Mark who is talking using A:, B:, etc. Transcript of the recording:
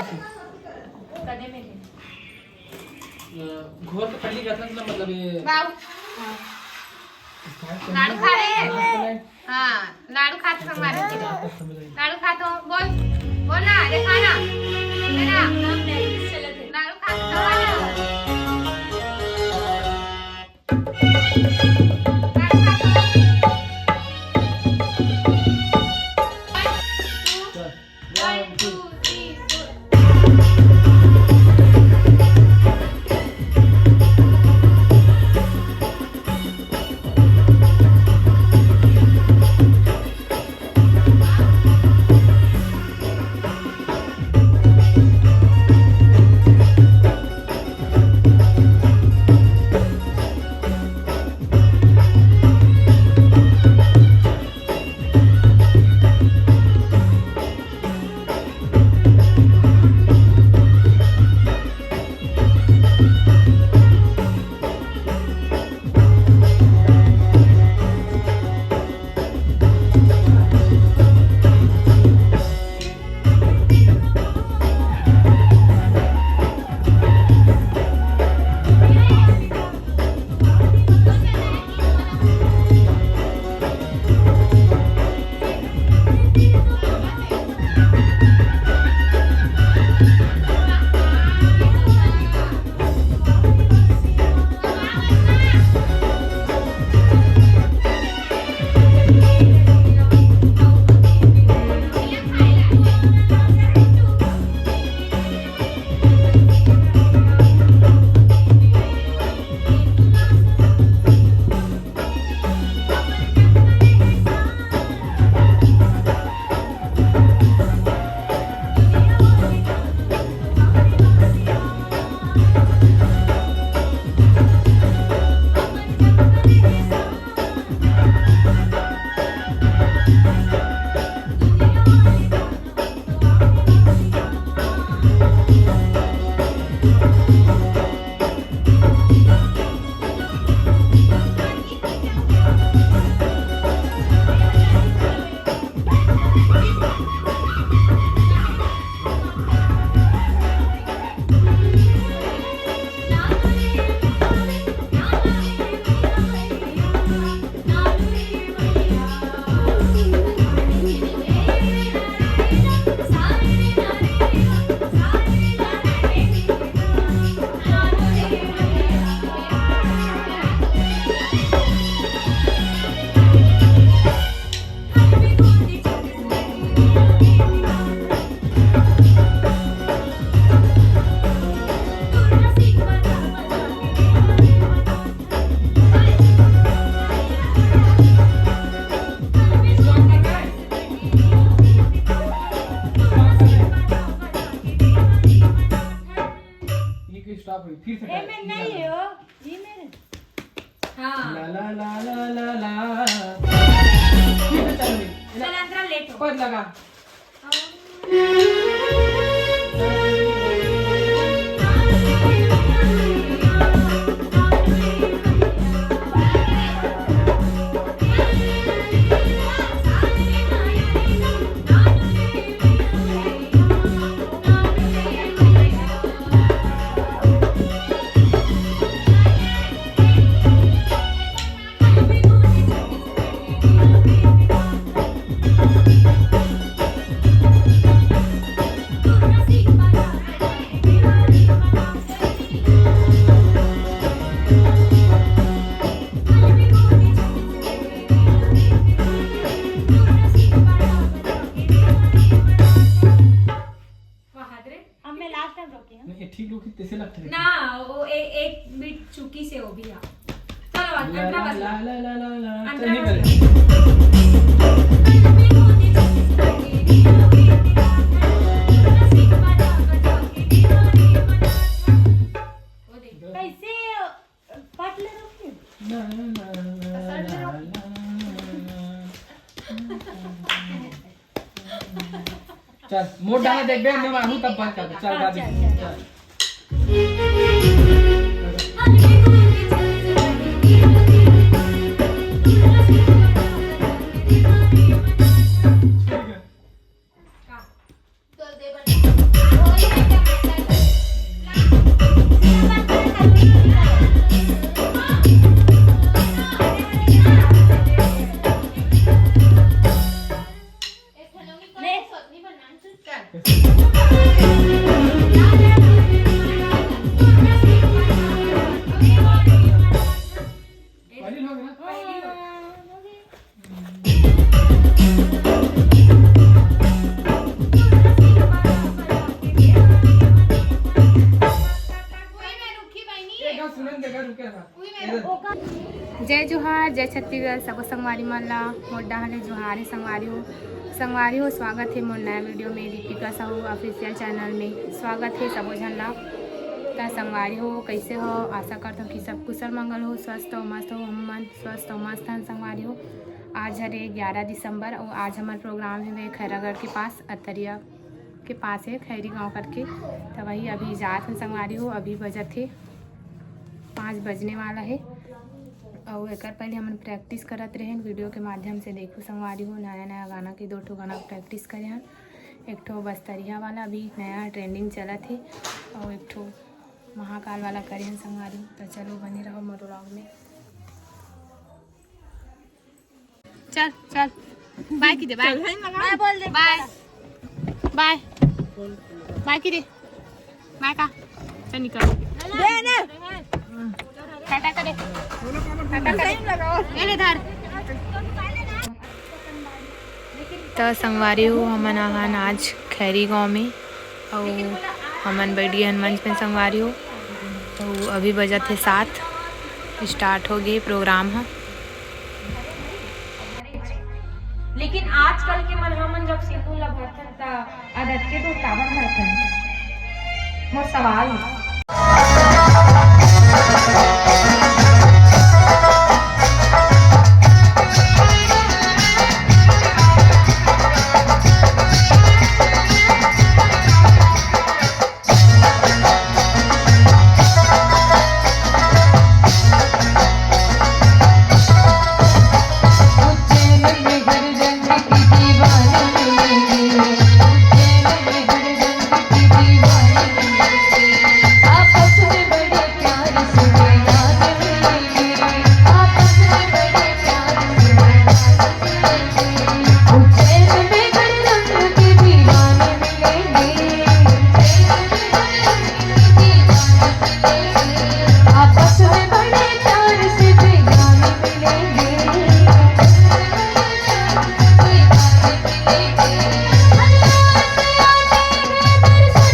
A: कने में
B: घोर तो पहली घटना ना मतलब ये
A: बाबू लाडू खा रहे हाँ लाडू खाते हो हमारे लाडू खाते हो बोल बोल ना अरे खाना मेरा लाडू खाते हो
B: स्टॉप हुई फिर से
C: ए मैं नहीं हो ये मेरे
A: हाँ
B: ला ला ला ला ला ला फिर से चल रही
A: चल अंतरा लेट हो
B: पर लगा ठीक लोग कैसे लगते हैं
A: ना वो एक बीट चुकी से हो भी है चलो अंतरा बस
B: ला ला ला ला ला
A: अंतरा
B: चल
A: बस
C: कैसे पाटले रखी
B: ला ला ला चल मोड़ डाला देख बे मैं मानू तब बंद कर दे चल गा दे चल
A: तो दे बता
B: पहली हो गई ना? एक बार सुनन देगा रुके ना।
A: जय जोहार जय छत्तीसगढ़ सबको संगवारी मल्ला मोड्डा हले जोहारी संगवारी हो स्वागत है मोर नया वीडियो में दीपिका साहू ऑफिशियल चैनल में स्वागत है सबो झन ला। ता संगवारी हो कैसे हो, आशा करता हूँ कि सब कुशल मंगल हो, स्वस्थ हो, मस्त हो, हम मन स्वस्थ हो मस्त हैं। संगवारी हो आज हरे 11 दिसंबर और आज हमारा प्रोग्राम है खैरागढ़ के पास अतरिया के पास है खैरी गाँव करके। तो वही अभी जात हैं संगवारी हो, अभी बजत है 5 बजने वाला है और एक पहले हम प्रैक्टिस करत रहे वीडियो के माध्यम से। देखो संगवारी हो नया नया गाना के 2 ठो गाना प्रैक्टिस करे हैं। एक ठो बस्तरिया वाला अभी नया ट्रेंडिंग चला थे और एक ठो महाकाल वाला करे हैं संगवारी। तो चलो बने रहो मोर व्लॉग में। चल चल बाय की दे, बाय
C: मैं बोल दे
A: बाय बाय बाय की दे, बाय का चल निकल
C: दे ना
A: टाटा करे, टाटा करे ले धर। तो संगवारी हो हमन आहान आज खैरी गांव में और हमन बैठी हन मंच में संगवारी हो। तो अभी बजत है 7 स्टार्ट हो गए प्रोग्राम है।
C: लेकिन आजकल के मन हमन जब सिंदूर ला भरथन ता आदत के तो काबर भरथन मोर सवाल है।